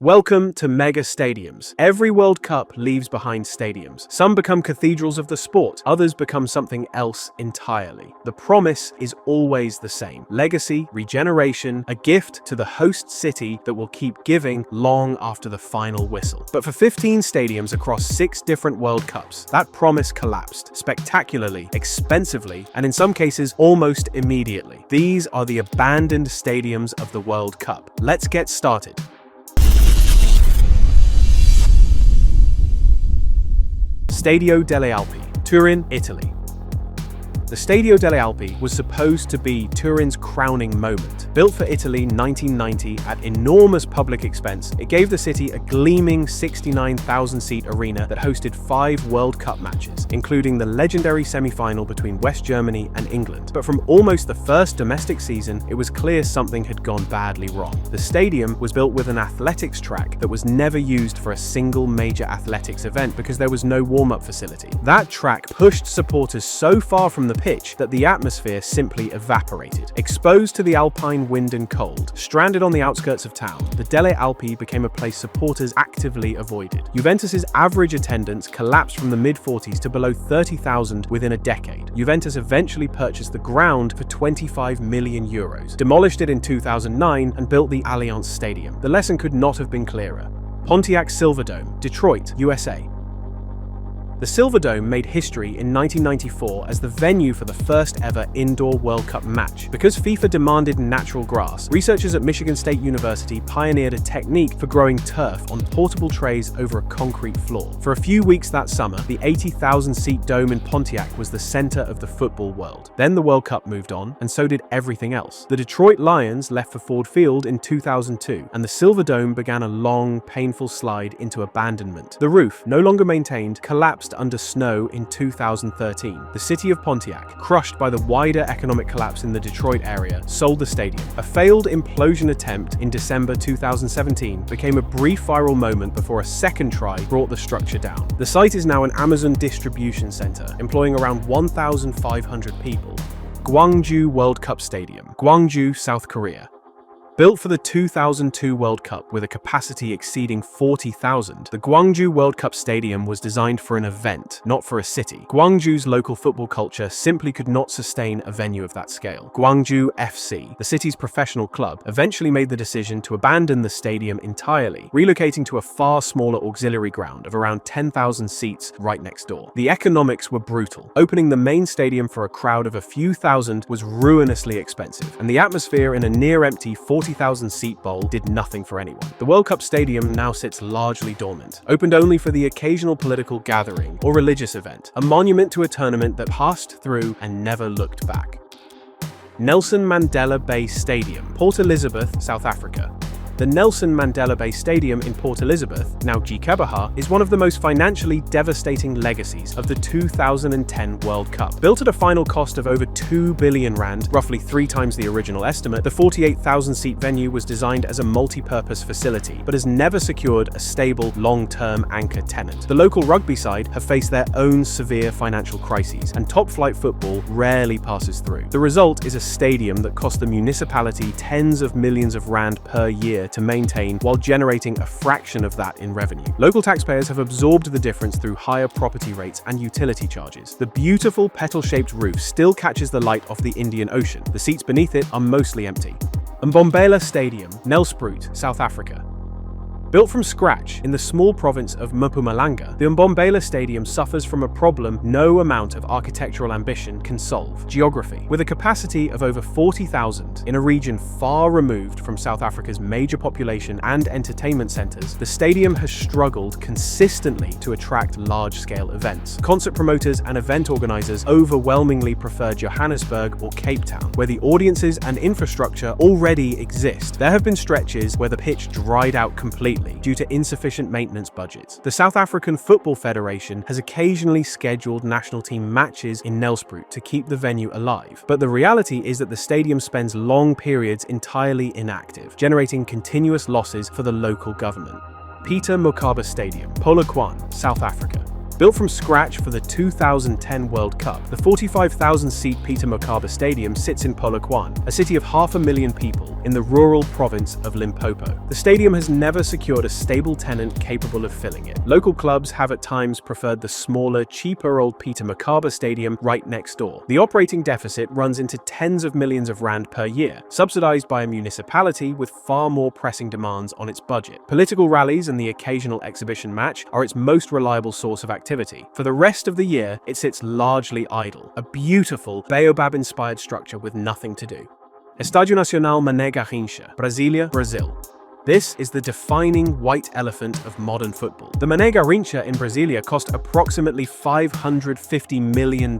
Welcome to mega stadiums. Every World Cup leaves behind stadiums. Some become cathedrals of the sport, others become something else entirely. The promise is always the same: legacy, regeneration, a gift to the host city that will keep giving long after the final whistle. But for 15 stadiums across 6 different World Cups, that promise collapsed spectacularly, expensively, and in some cases almost immediately. These are the abandoned stadiums of the World Cup. Let's get started. Stadio Delle Alpi, Turin, Italy. The Stadio Delle Alpi was supposed to be Turin's crowning moment. Built for Italy in 1990 at enormous public expense, it gave the city a gleaming 69,000-seat arena that hosted 5 World Cup matches, including the legendary semi-final between West Germany and England. But from almost the first domestic season, it was clear something had gone badly wrong. The stadium was built with an athletics track that was never used for a single major athletics event because there was no warm-up facility. That track pushed supporters so far from the pitch that the atmosphere simply evaporated. Exposed to the alpine wind and cold, stranded on the outskirts of town, the Delle Alpi became a place supporters actively avoided. Juventus's average attendance collapsed from the mid-40s to below 30,000 within a decade. Juventus eventually purchased the ground for €25 million, demolished it in 2009, and built the Allianz Stadium. The lesson could not have been clearer. Pontiac Silverdome, Detroit, USA. The Silverdome made history in 1994 as the venue for the first ever indoor World Cup match. Because FIFA demanded natural grass, researchers at Michigan State University pioneered a technique for growing turf on portable trays over a concrete floor. For a few weeks that summer, the 80,000-seat dome in Pontiac was the center of the football world. Then the World Cup moved on, and so did everything else. The Detroit Lions left for Ford Field in 2002, and the Silverdome began a long, painful slide into abandonment. The roof, no longer maintained, collapsed under snow in 2013. The city of Pontiac, crushed by the wider economic collapse in the Detroit area, sold the stadium. A failed implosion attempt in December 2017 became a brief viral moment before a second try brought the structure down. The site is now an Amazon distribution center, employing around 1,500 people. Gwangju World Cup Stadium, Gwangju, South Korea. Built for the 2002 World Cup with a capacity exceeding 40,000, the Gwangju World Cup Stadium was designed for an event, not for a city. Gwangju's local football culture simply could not sustain a venue of that scale. Gwangju FC, the city's professional club, eventually made the decision to abandon the stadium entirely, relocating to a far smaller auxiliary ground of around 10,000 seats right next door. The economics were brutal. Opening the main stadium for a crowd of a few thousand was ruinously expensive, and the atmosphere in a near-empty 40,000-seat bowl did nothing for anyone. The World Cup Stadium now sits largely dormant, opened only for the occasional political gathering or religious event, a monument to a tournament that passed through and never looked back. Nelson Mandela Bay Stadium, Port Elizabeth, South Africa. The Nelson Mandela Bay Stadium in Port Elizabeth, now GKBH, is one of the most financially devastating legacies of the 2010 World Cup. Built at a final cost of over R2 billion, roughly 3 times the original estimate, the 48,000-seat venue was designed as a multi-purpose facility, but has never secured a stable, long-term anchor tenant. The local rugby side have faced their own severe financial crises, and top-flight football rarely passes through. The result is a stadium that cost the municipality tens of millions of rand per year to maintain, while generating a fraction of that in revenue. Local taxpayers have absorbed the difference through higher property rates and utility charges. The beautiful petal-shaped roof still catches the light of the Indian Ocean. The seats beneath it are mostly empty. Mbombela Stadium, Nelspruit, South Africa. Built from scratch in the small province of Mpumalanga, the Mbombela Stadium suffers from a problem no amount of architectural ambition can solve: geography. With a capacity of over 40,000 in a region far removed from South Africa's major population and entertainment centers, the stadium has struggled consistently to attract large-scale events. Concert promoters and event organizers overwhelmingly prefer Johannesburg or Cape Town, where the audiences and infrastructure already exist. There have been stretches where the pitch dried out completely due to insufficient maintenance budgets. The South African Football Federation has occasionally scheduled national team matches in Nelspruit to keep the venue alive, but the reality is that the stadium spends long periods entirely inactive, generating continuous losses for the local government. Peter Mokaba Stadium, Polokwane, South Africa. Built from scratch for the 2010 World Cup, the 45,000-seat Peter Mokaba Stadium sits in Polokwane, a city of 500,000 people in the rural province of Limpopo. The stadium has never secured a stable tenant capable of filling it. Local clubs have at times preferred the smaller, cheaper old Peter Mokaba Stadium right next door. The operating deficit runs into tens of millions of rand per year, subsidized by a municipality with far more pressing demands on its budget. Political rallies and the occasional exhibition match are its most reliable source of activity. For the rest of the year, it sits largely idle, a beautiful baobab-inspired structure with nothing to do. Estádio Nacional Mané Garrincha, Brasília, Brazil. This is the defining white elephant of modern football. The Mané Garrincha in Brasília cost approximately $550 million,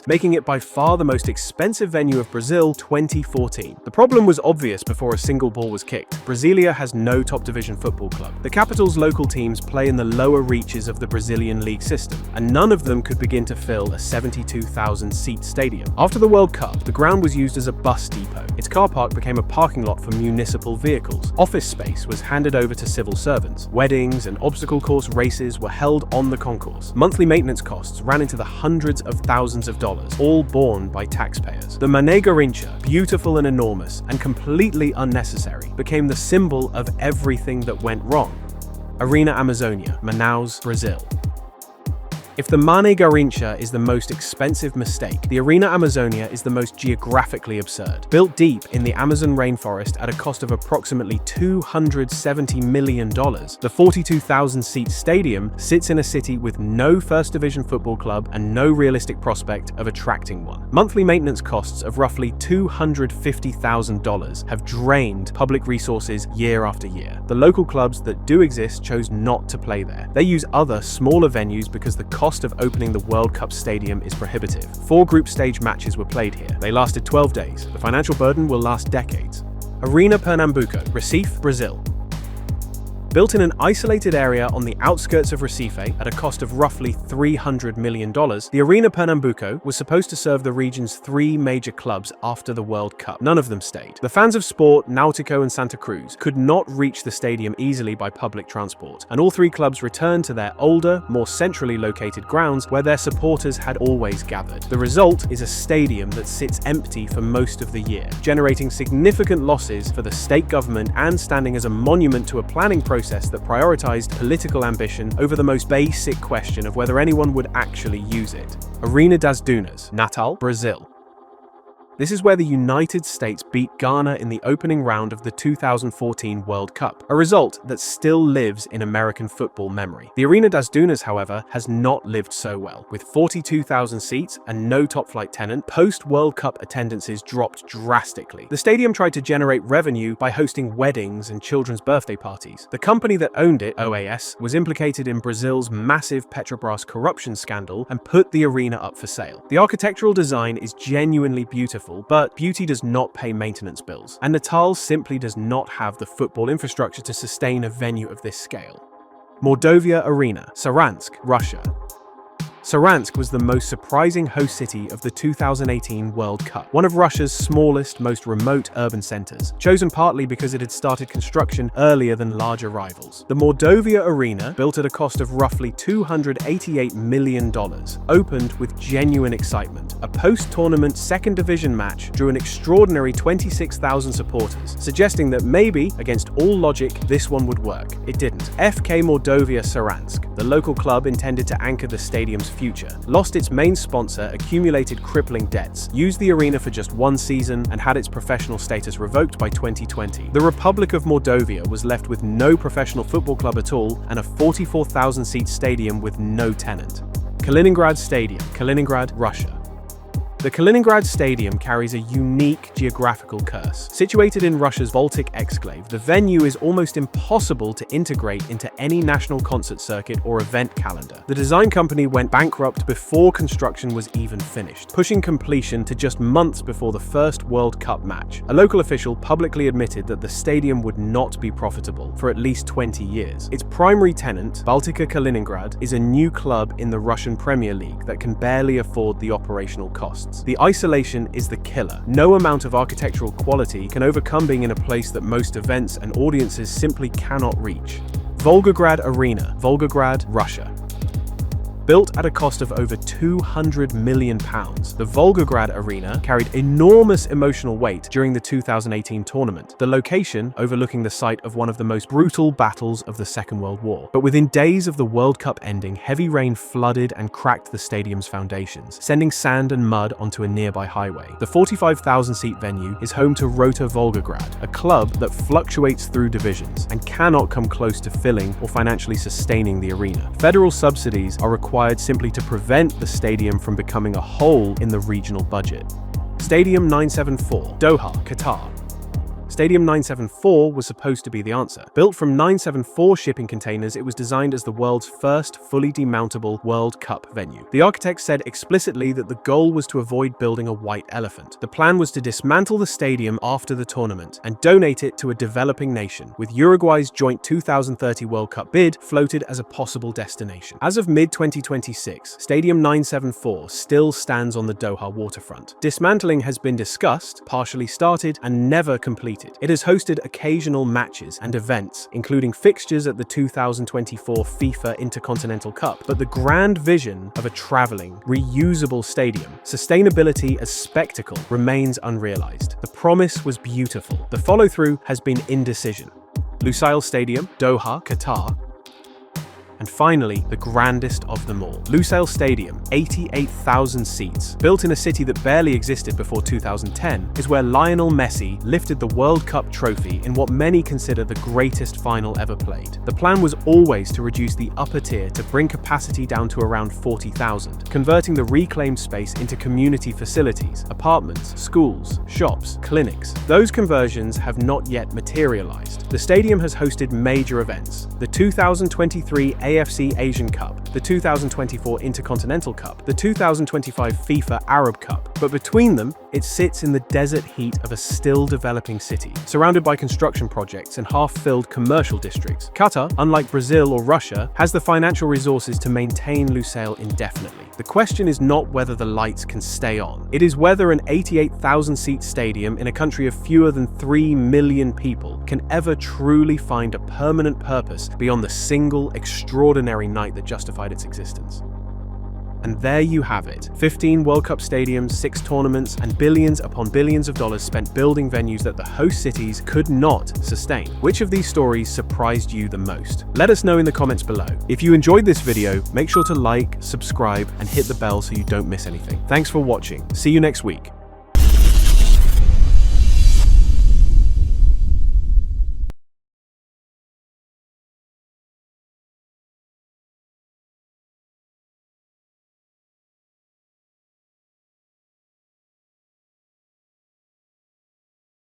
making it by far the most expensive venue of Brazil 2014. The problem was obvious before a single ball was kicked. Brasília has no top-division football club. The capital's local teams play in the lower reaches of the Brazilian league system, and none of them could begin to fill a 72,000-seat stadium. After the World Cup, the ground was used as a bus depot. Its car park became a parking lot for municipal vehicles. Office space was handed over to civil servants. Weddings and obstacle course races were held on the concourse. Monthly maintenance costs ran into the hundreds of thousands of dollars, all borne by taxpayers. The Mané Garrincha, beautiful and enormous and completely unnecessary, became the symbol of everything that went wrong. Arena Amazônia, Manaus, Brazil. If the Mané Garrincha is the most expensive mistake, the Arena Amazônia is the most geographically absurd. Built deep in the Amazon rainforest at a cost of approximately $270 million, the 42,000-seat stadium sits in a city with no first-division football club and no realistic prospect of attracting one. Monthly maintenance costs of roughly $250,000 have drained public resources year after year. The local clubs that do exist chose not to play there. They use other, smaller venues because the cost of opening the World Cup stadium is prohibitive. 4 group stage matches were played here. They lasted 12 days. The financial burden will last decades. Arena Pernambuco, Recife, Brazil. Built in an isolated area on the outskirts of Recife at a cost of roughly $300 million, the Arena Pernambuco was supposed to serve the region's 3 major clubs after the World Cup. None of them stayed. The fans of Sport, Náutico and Santa Cruz could not reach the stadium easily by public transport, and all 3 clubs returned to their older, more centrally located grounds where their supporters had always gathered. The result is a stadium that sits empty for most of the year, generating significant losses for the state government and standing as a monument to a planning process that prioritized political ambition over the most basic question of whether anyone would actually use it. Arena das Dunas, Natal, Brazil. This is where the United States beat Ghana in the opening round of the 2014 World Cup, a result that still lives in American football memory. The Arena das Dunas, however, has not lived so well. With 42,000 seats and no top-flight tenant, post-World Cup attendances dropped drastically. The stadium tried to generate revenue by hosting weddings and children's birthday parties. The company that owned it, OAS, was implicated in Brazil's massive Petrobras corruption scandal and put the arena up for sale. The architectural design is genuinely beautiful, but beauty does not pay maintenance bills, and Natal simply does not have the football infrastructure to sustain a venue of this scale. Mordovia Arena, Saransk, Russia. Saransk was the most surprising host city of the 2018 World Cup, one of Russia's smallest, most remote urban centers, chosen partly because it had started construction earlier than larger rivals. The Mordovia Arena, built at a cost of roughly $288 million, opened with genuine excitement. A post-tournament second division match drew an extraordinary 26,000 supporters, suggesting that maybe, against all logic, this one would work. It didn't. FK Mordovia Saransk, the local club intended to anchor the stadium's future, lost its main sponsor, accumulated crippling debts, used the arena for just 1 season, and had its professional status revoked by 2020. The Republic of Mordovia was left with no professional football club at all and a 44,000-seat stadium with no tenant. Kaliningrad Stadium, Kaliningrad, Russia. The Kaliningrad Stadium carries a unique geographical curse. Situated in Russia's Baltic exclave, the venue is almost impossible to integrate into any national concert circuit or event calendar. The design company went bankrupt before construction was even finished, pushing completion to just months before the first World Cup match. A local official publicly admitted that the stadium would not be profitable for at least 20 years. Its primary tenant, Baltika Kaliningrad, is a new club in the Russian Premier League that can barely afford the operational costs. The isolation is the killer. No amount of architectural quality can overcome being in a place that most events and audiences simply cannot reach. Volgograd Arena, Volgograd, Russia. Built at a cost of over £200 million, the Volgograd Arena carried enormous emotional weight during the 2018 tournament, the location overlooking the site of one of the most brutal battles of the Second World War. But within days of the World Cup ending, heavy rain flooded and cracked the stadium's foundations, sending sand and mud onto a nearby highway. The 45,000-seat venue is home to Rota Volgograd, a club that fluctuates through divisions and cannot come close to filling or financially sustaining the arena. Federal subsidies are required simply to prevent the stadium from becoming a hole in the regional budget. Stadium 974, Doha, Qatar. Stadium 974 was supposed to be the answer. Built from 974 shipping containers, it was designed as the world's first fully demountable World Cup venue. The architects said explicitly that the goal was to avoid building a white elephant. The plan was to dismantle the stadium after the tournament and donate it to a developing nation, with Uruguay's joint 2030 World Cup bid floated as a possible destination. As of mid-2026, Stadium 974 still stands on the Doha waterfront. Dismantling has been discussed, partially started, and never completed. It has hosted occasional matches and events, including fixtures at the 2024 FIFA Intercontinental Cup, but the grand vision of a traveling, reusable stadium, sustainability as spectacle, remains unrealized. The promise was beautiful. The follow-through has been indecision. Lusail Stadium, Doha, Qatar. And finally, the grandest of them all. Lusail Stadium, 88,000 seats, built in a city that barely existed before 2010, is where Lionel Messi lifted the World Cup trophy in what many consider the greatest final ever played. The plan was always to reduce the upper tier to bring capacity down to around 40,000, converting the reclaimed space into community facilities, apartments, schools, shops, clinics. Those conversions have not yet materialized. The stadium has hosted major events: the 2023 AFC Asian Cup, the 2024 Intercontinental Cup, the 2025 FIFA Arab Cup, but between them, it sits in the desert heat of a still developing city, surrounded by construction projects and half-filled commercial districts. Qatar, unlike Brazil or Russia, has the financial resources to maintain Lusail indefinitely. The question is not whether the lights can stay on. It is whether an 88,000-seat stadium in a country of fewer than 3 million people can ever truly find a permanent purpose beyond the single extraordinary night that justified its existence. And there you have it. 15 World Cup stadiums, 6 tournaments, and billions upon billions of dollars spent building venues that the host cities could not sustain. Which of these stories surprised you the most? Let us know in the comments below. If you enjoyed this video, make sure to like, subscribe, and hit the bell so you don't miss anything. Thanks for watching. See you next week.